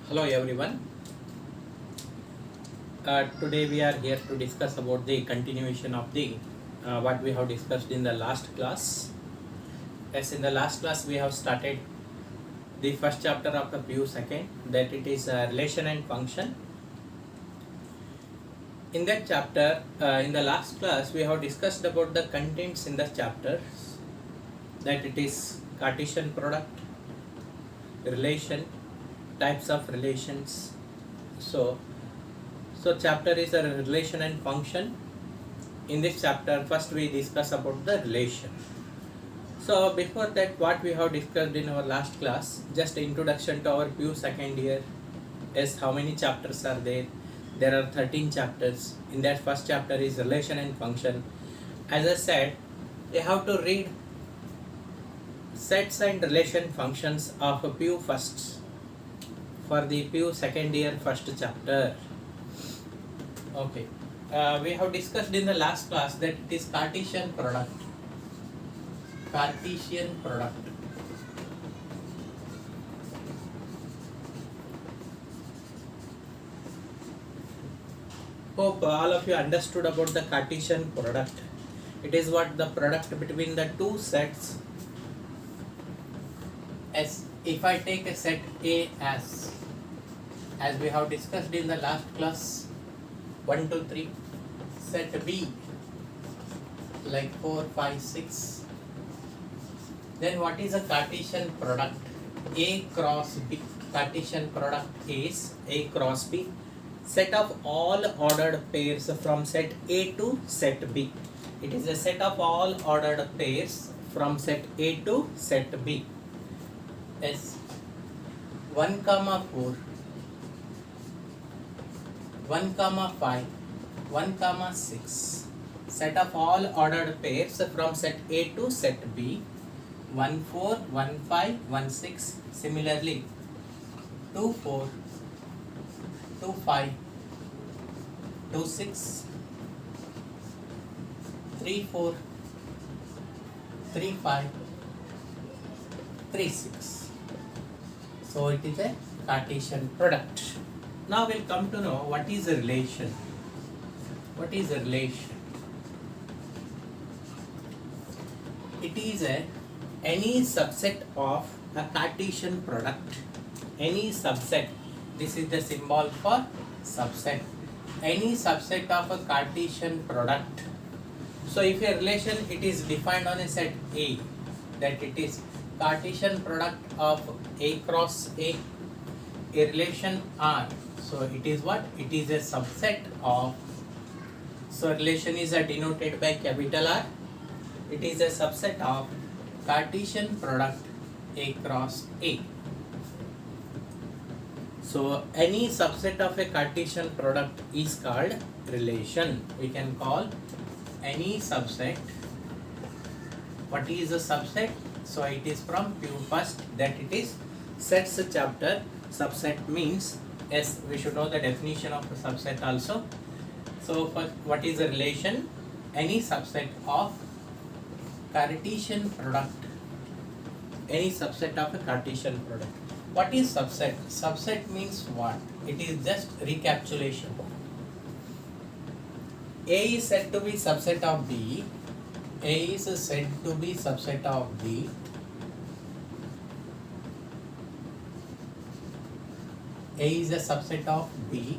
Hello everyone. Today we are here to discuss about the continuation of the what we have discussed in the last class. Yes, in the last class we have started the first chapter of the PU second, that it is relation and function. In that chapter, in the last class we have discussed about the contents in the chapter, that it is Cartesian product, relation, types of relations. So chapter is a relation and function. In this chapter, first we discuss about the relation. So before that, what we have discussed in our last class, just introduction to our PU second year. Yes, how many chapters are there? There are 13 chapters. In that first chapter is relation and function. As I said, you have to read sets and relation functions of a PU first for the PU second year first chapter. Okay, we have discussed in the last class that it is Cartesian product. Cartesian product. Hope all of you understood about the Cartesian product. It is what the product between the two sets. As if I take a set A as we have discussed in the last class, 1, 2, 3, set B like 4, 5, 6. Then what is a Cartesian product? A cross B. Cartesian product is A cross B, set of all ordered pairs from set A to set B. It is a set of all ordered pairs from set A to set B. Yes, 1, 4, 1, 5, 1, 6. Set of all ordered pairs from set A to set B. 1, 4, 1, 5, 1, 6. Similarly, 2, 4, 2, 5, 2, 6, 3, 4, 3, 5, 3, 6. So it is a Cartesian product. Now we'll come to know what is a relation. What is a relation? It is any subset of a Cartesian product. Any subset. This is the symbol for subset. Any subset of a Cartesian product. So if a relation, it is defined on a set A, that it is Cartesian product of A cross A relation R. So it is what? It is a subset of. So relation is denoted by capital R. It is a subset of Cartesian product A cross A. So any subset of a Cartesian product is called relation. We can call any subset. What is a subset? So it is from PU first, that it is sets chapter. Subset means, yes, we should know the definition of a subset also. So first, what is a relation? Any subset of Cartesian product. Any subset of a Cartesian product. What is subset? Subset means what? It is just recapitulation. A is said to be subset of B. A is said to be subset of B. A is a subset of B.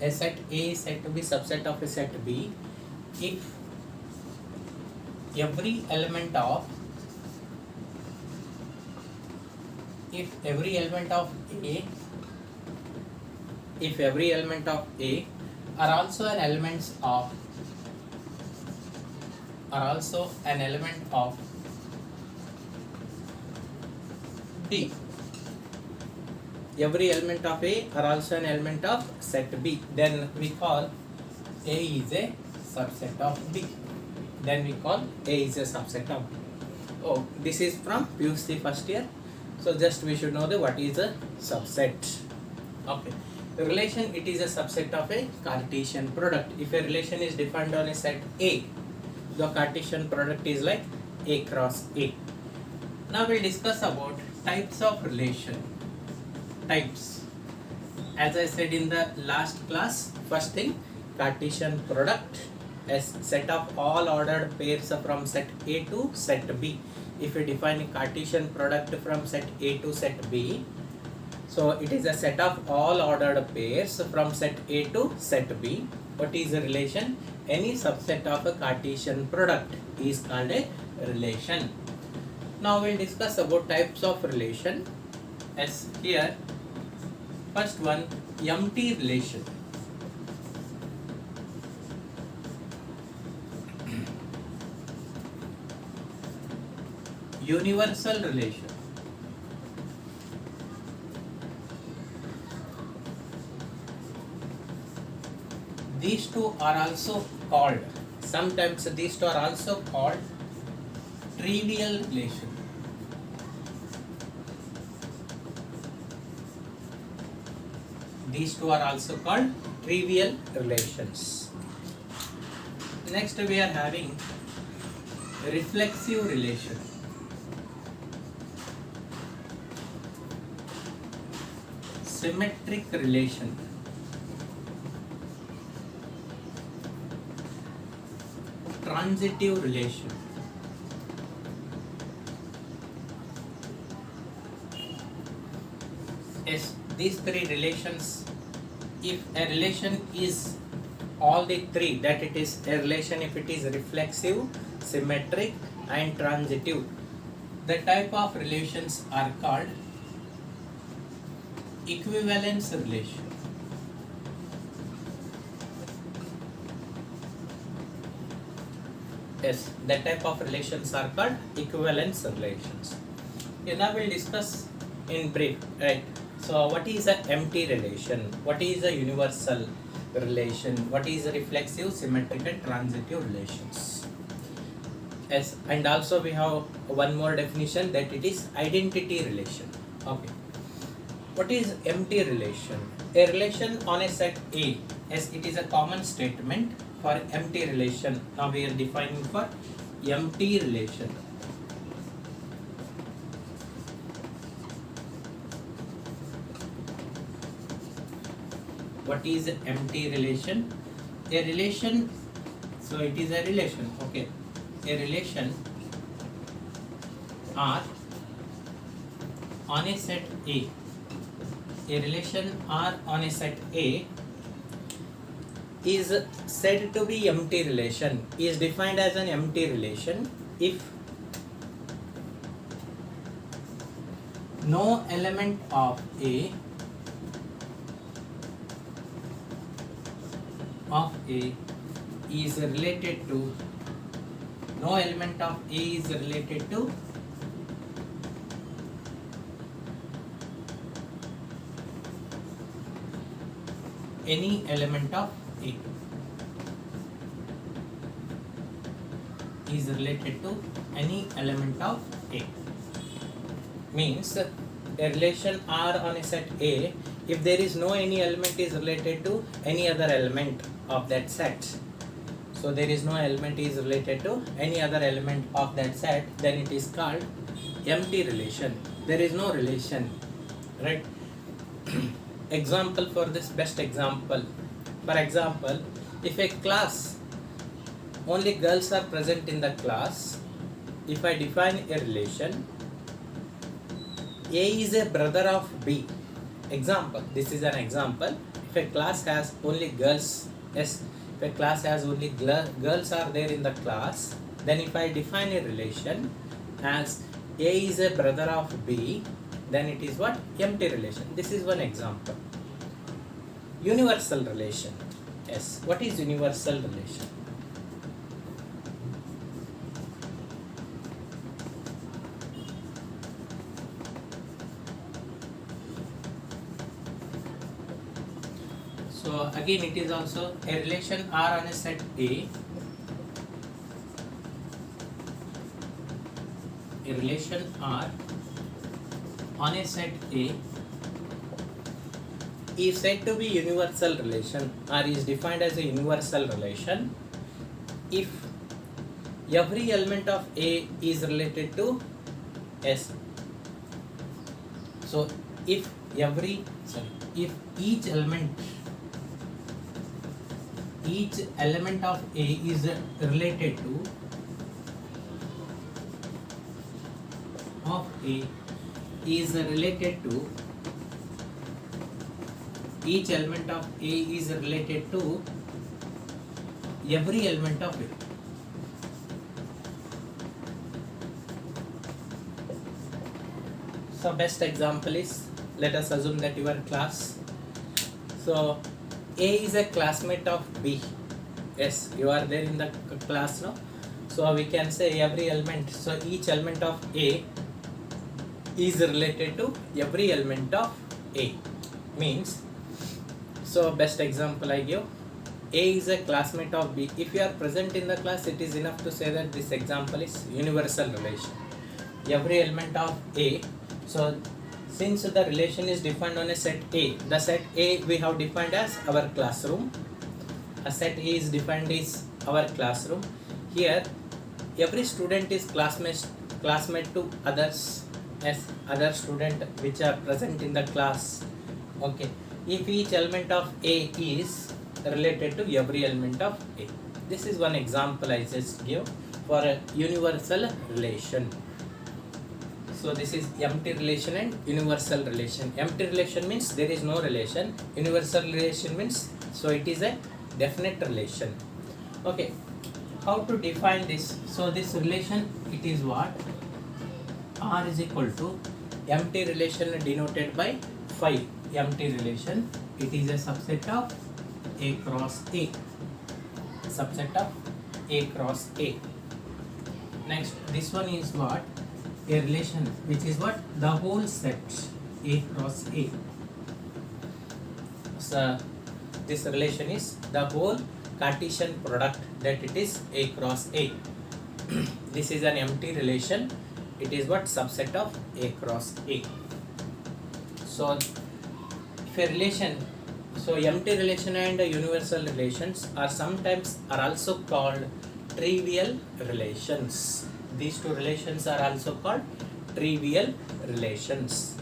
A set A is said to be subset of a set B if every element of A are also an element of B. Every element of A are also an element of set B. Then we call A is a subset of B. Then we call A is a subset of B. Oh, this is from PUC first year. So just we should know what is a subset. Okay. The relation, it is a subset of a Cartesian product. If a relation is defined on a set A, the Cartesian product is like A cross A. Now we'll discuss about types of relation. Types. as I said in the last class, first thing, Cartesian product as set of all ordered pairs from set A to set B. If we define a Cartesian product from set A to set B, so it is a set of all ordered pairs from set A to set B. What is a relation? Any subset of a Cartesian product is called a relation. Now we'll discuss about types of relation. As here, first one, empty relation. Universal relation. These two are also called, sometimes these two are also called trivial relation. These two are also called trivial relations. Next we are having reflexive relation. Symmetric relation. Transitive relation. Yes, these three relations, if a relation is all the three, that it is a relation if it is reflexive, symmetric and transitive. The type of relations are called equivalence relation. Yes, that type of relations are called equivalence relations. Okay, now we'll discuss in brief, right? So what is an empty relation? What is a universal relation? What is a reflexive, symmetric and transitive relations? Yes, and also we have one more definition, that it is identity relation. Okay. What is empty relation? A relation on a set A, as it is a common statement for empty relation. Now we are defining for empty relation. What is empty relation? A relation, so it is a relation, okay. A relation R on a set A. A relation R on a set A is said to be empty relation, is defined as an empty relation if no element of A is related to, no element of A is related to any element of A, is related to any element of A. Means a relation R on a set A, if there is no any element is related to any other element of that set, so there is no element is related to any other element of that set, then it is called empty relation. There is no relation, right? Example for this, best example. For example, if a class, only girls are present in the class, if I define a relation, A is a brother of B. Example, this is an example. If a class has only girls, yes, if a class has only girls are there in the class, then if I define a relation as A is a brother of B, then it is what? Empty relation. This is one example. Universal relation. Yes, what is universal relation? So again it is also a relation R on a set A. A relation R on a set A is said to be universal relation, or is defined as a universal relation if every element of A is related to S. So if every if each element of A is related to each element of A is related to every element of A. So best example is, let us assume that your class, so A is a classmate of B. Yes, you are there in the class now. So we can say every element, so each element of A is related to every element of A. Means, so best example I give, A is a classmate of B. If you are present in the class, it is enough to say that this example is universal relation. Every element of A, so since the relation is defined on a set A, the set A we have defined as our classroom. A set A is defined as our classroom. Here, every student is classmate to others, as other student which are present in the class. Okay, if each element of A is related to every element of A. This is one example I just give for a universal relation. So this is empty relation and universal relation. Empty relation means there is no relation. Universal relation means, so it is a definite relation. Okay, how to define this? So this relation, it is what? R is equal to empty relation denoted by phi. Empty relation, it is a subset of A cross A. Subset of A cross A. Next, this one is what? A relation which is what? The whole set A cross A. So this relation is the whole Cartesian product, that it is A cross A. This is an empty relation. It is what? Subset of A cross A. So if a relation, so empty relation and universal relations are sometimes are also called trivial relations. These two relations are also called trivial relations.